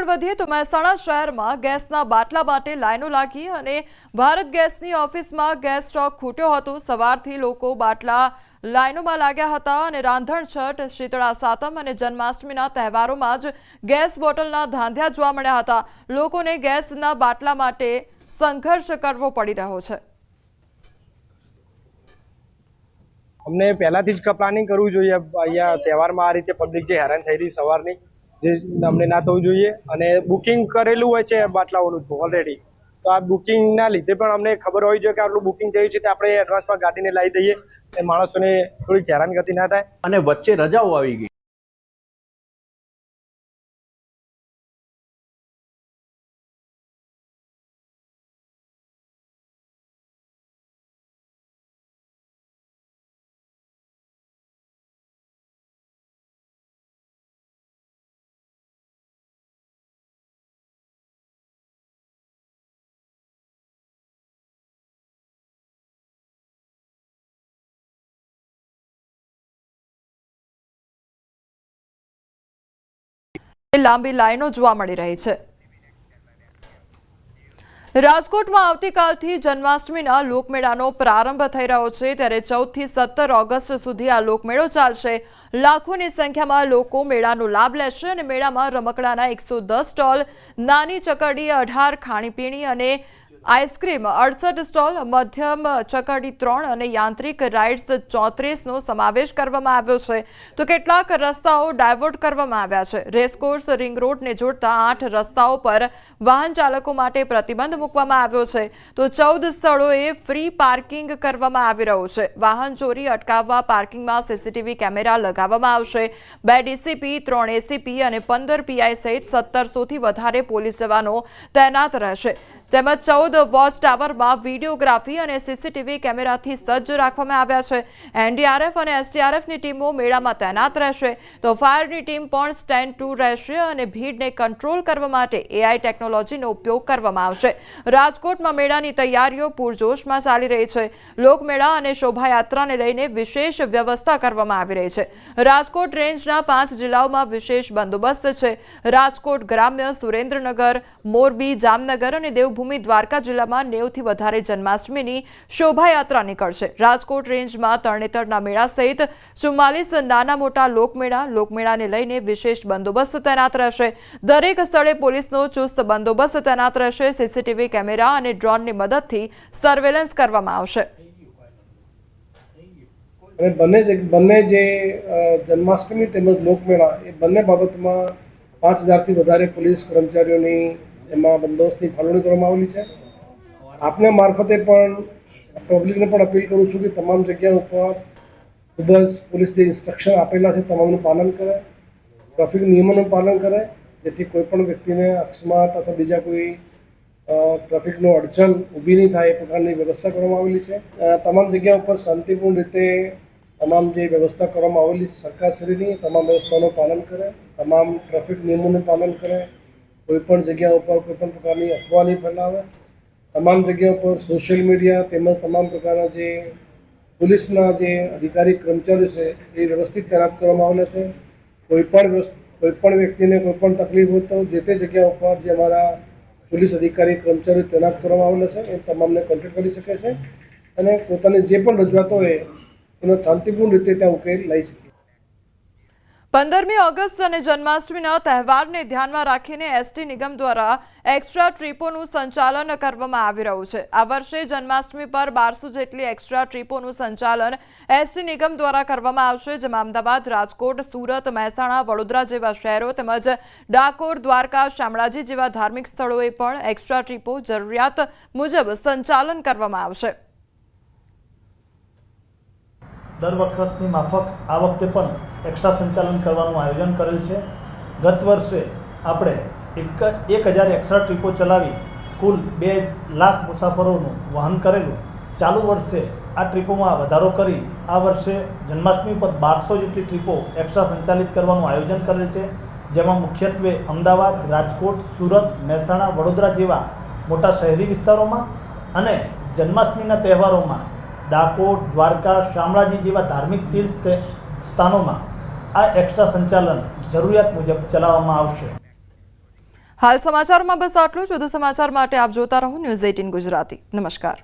આગળ વધીએ તો મહેસાણા શહેરમાં ગેસના બાટલા માટે લાઈનો લાગી અને ભારત ગેસની ઓફિસમાં ગેસ સ્ટોક ખૂટ્યો હતો। સવારથી લોકો બાટલા લાઈનોમાં લાગ્યા હતા અને રાંધણછઠ, શીતળા સાતમ અને જન્માષ્ટમીના તહેવારોમાં જ ગેસ બોટલના ધાંધિયા જોવા મળ્યા હતા। લોકોને ગેસના બાટલા માટે સંઘર્ષ કરવો પડી રહ્યો છે। અમને પહેલાથી જ પ્લાનિંગ કરવું જોઈએ। અહીંયા તહેવારમાં આ રીતે પબ્લિક જે હેરાન થઈ રહી સવારની જે અમને ના થવું જોઈએ અને બુકિંગ કરેલું હોય છે બાટલાઓનું ઓલરેડી, તો આ બુકિંગના લીધે પણ અમને ખબર હોવી જોઈએ કે આટલું બુકિંગ થયું છે તો આપણે એડવાન્સમાં ગાડીને લાવી દઈએ એ માણસોને થોડીક હેરાનગતિ ના થાય। અને વચ્ચે રજાઓ આવી ગઈ। લાંબી લાઈનો જોવા મળી રહી છે। રાજકોટમાં આવતીકાલથી જન્માષ્ટમીના લોકમેળાનો પ્રારંભ થઈ રહ્યો છે, ત્યારે 14 થી 17 ઓગસ્ટ સુધી આ લોકમેળો ચાલશે। લાખોની સંખ્યામાં લોકો મેળાનો લાભ લેશે અને મેળામાં રમકડાના 110 સ્ટોલ, નાની ચકરડી 18, ખાણીપીણી અને આઈસ્ક્રીમ 68 સ્ટોલ, મધ્યમ ચકરડી 3 અને યાંત્રિક રાઇડ્સ 34નો સમાવેશ કરવામાં આવ્યો છે। તો કેટલાક રસ્તાઓ ડાયવર્ટ કરવામાં આવ્યા છે। રેસકોર્સ રિંગ રોડને જોડતા 8 રસ્તાઓ પર વાહન ચાલકો માટે પ્રતિબંધ મૂકવામાં આવ્યો છે। તો 14 સ્થળોએ ફ્રી પાર્કિંગ કરવામાં આવી રહ્યું છે। વાહન ચોરી અટકાવવા પાર્કિંગમાં સીસીટીવી કેમેરા લગાવવામાં આવશે। 2 ડીસીપી, 3 એસીપી અને 15 પીઆઈ સહિત 1700થી વધારે પોલીસ જવાનો તૈનાત રહેશે। તેમજ 14 વોચ ટાવરમાં વિડીયોગ્રાફી અને સીસીટીવી કેમેરાથી સજ્જ રાખવામાં આવ્યા છે। એનડીઆરએફ અને એસડીઆરએફની ટીમો મેળામાં તૈનાત રહેશે, તો ફાયરની ટીમ પણ સ્ટેન્ડ 2 રહેશે અને ભીડને કંટ્રોલ કરવા માટે એઆઈ ટેકનોલોજીનો ઉપયોગ કરવામાં આવશે। રાજકોટમાં મેળાની તૈયારીઓ પૂરજોશમાં ચાલી રહી છે। લોકમેળા અને શોભાયાત્રાને લઈને વિશેષ વ્યવસ્થા કરવામાં આવી રહી છે। રાજકોટ રેન્જના 5 જિલ્લાઓમાં વિશેષ બંદોબસ્ત છે। રાજકોટ ગ્રામ્ય, સુરેન્દ્રનગર, મોરબી, જામનગર અને દેવભૂમિ દ્વારકા જિલ્લામાં 90 થી વધારે જન્માષ્ટમીની શોભાયાત્રા નીકળશે। રાજકોટ રેન્જમાં તરણેતરના મેળા સહિત 44 નાના મોટા લોકમેળાને લઈને વિશેષ બંદોબસ્ત તૈનાત રહેશે। દરેક સ્થળે પોલીસનો ચુસ્ત બંદોબસ્ત તૈનાત રહેશે। સીસીટીવી કેમેરા અને ડ્રોનની મદદથી સર્વેલન્સ કરવામાં આવશે। બંને જે જન્માષ્ટમી તેમજ લોકમેળા એ બંને બાબતમાં 5000થી વધારે પોલીસ કર્મચારીઓની એમાં બંદોબસ્તની ફાળવણી કરવામાં આવેલી છે। આપને મારફતે પણ પબ્લિકને પણ અપીલ કરું છું કે તમામ જગ્યા ઉપર ખૂબ જ પોલીસ જે ઇન્સ્ટ્રક્શન આપેલા છે તમામનું પાલન કરે, ટ્રાફિક નિયમોનું પાલન કરે, જેથી કોઈપણ વ્યક્તિને અકસ્માત અથવા બીજા કોઈ ટ્રાફિકનો અડચણ ઊભી નહીં થાય એ પ્રકારની વ્યવસ્થા કરવામાં આવેલી છે। તમામ જગ્યા ઉપર શાંતિપૂર્ણ રીતે તમામ જે વ્યવસ્થા કરવામાં આવેલી છે સરકારશ્રીની તમામ વ્યવસ્થાઓનું પાલન કરે, તમામ ટ્રાફિક નિયમોનું પાલન કરે, કોઈપણ જગ્યા ઉપર કોઈપણ પ્રકારની અફવા નહીં ફેલાવે, તમામ જગ્યા ઉપર સોશિયલ મીડિયા તેમજ તમામ પ્રકારના જે પોલીસના જે અધિકારી કર્મચારીઓ છે એ વ્યવસ્થિત તૈનાત કરવામાં આવેલા છે। કોઈપણ વ્યક્તિને કોઈપણ તકલીફ હોય તો જે તે જગ્યા ઉપર જે અમારા પોલીસ અધિકારી કર્મચારીઓ તૈનાત કરવામાં આવેલા છે એ તમામને કોન્ટેક્ટ કરી શકે છે અને પોતાની જે પણ રજૂઆતો હોય એનો શાંતિપૂર્ણ રીતે ત્યાં ઉકેલ લઈ શકે। 15મી ઓગસ્ટ અને જન્માષ્ટમીના તહેવારને ધ્યાનમાં રાખીને એસટી નિગમ દ્વારા એક્સ્ટ્રા ટ્રીપોનું સંચાલન કરવામાં આવી રહ્યું છે। આ વર્ષે જન્માષ્ટમી પર 1200 જેટલી એક્સ્ટ્રા ટ્રીપોનું સંચાલન એસટી નિગમ દ્વારા કરવામાં આવશે, જેમાં અમદાવાદ, રાજકોટ, સુરત, મહેસાણા, વડોદરા જેવા શહેરો તેમજ ડાકોર, દ્વારકા, શામળાજી જેવા ધાર્મિક સ્થળોએ પણ એક્સ્ટ્રા ટ્રીપો જરૂરિયાત મુજબ સંચાલન કરવામાં આવશે। દર વખતની માફક આ વખતે પણ એક્સ્ટ્રા સંચાલન કરવાનું આયોજન કરેલ છે। ગત વર્ષે આપણે 1000 એક્સ્ટ્રા ટ્રીપો ચલાવી કુલ 2 લાખ મુસાફરોનું વહન કરેલું। ચાલુ વર્ષે આ ટ્રીપોમાં વધારો કરી આ વર્ષે જન્માષ્ટમી પર 1200 જેટલી ટ્રીપો એક્સ્ટ્રા સંચાલિત કરવાનું આયોજન કરેલ છે, જેમાં મુખ્યત્વે અમદાવાદ, રાજકોટ, સુરત, મહેસાણા, વડોદરા જેવા મોટા શહેરી વિસ્તારોમાં અને જન્માષ્ટમીના તહેવારોમાં ડાકોર, દ્વારકા, શામળાજી જેવા ધાર્મિક તીર્થ સ્થાનોમાં આ એક્સ્ટ્રા સંચાલન જરૂરિયાત મુજબ ચલાવવામાં આવશે। હાલ સમાચારોમાં બસ આટલું જ. વધુ સમાચાર માટે આપ જોતા રહો ન્યૂઝ 18 ગુજરાતી. નમસ્કાર.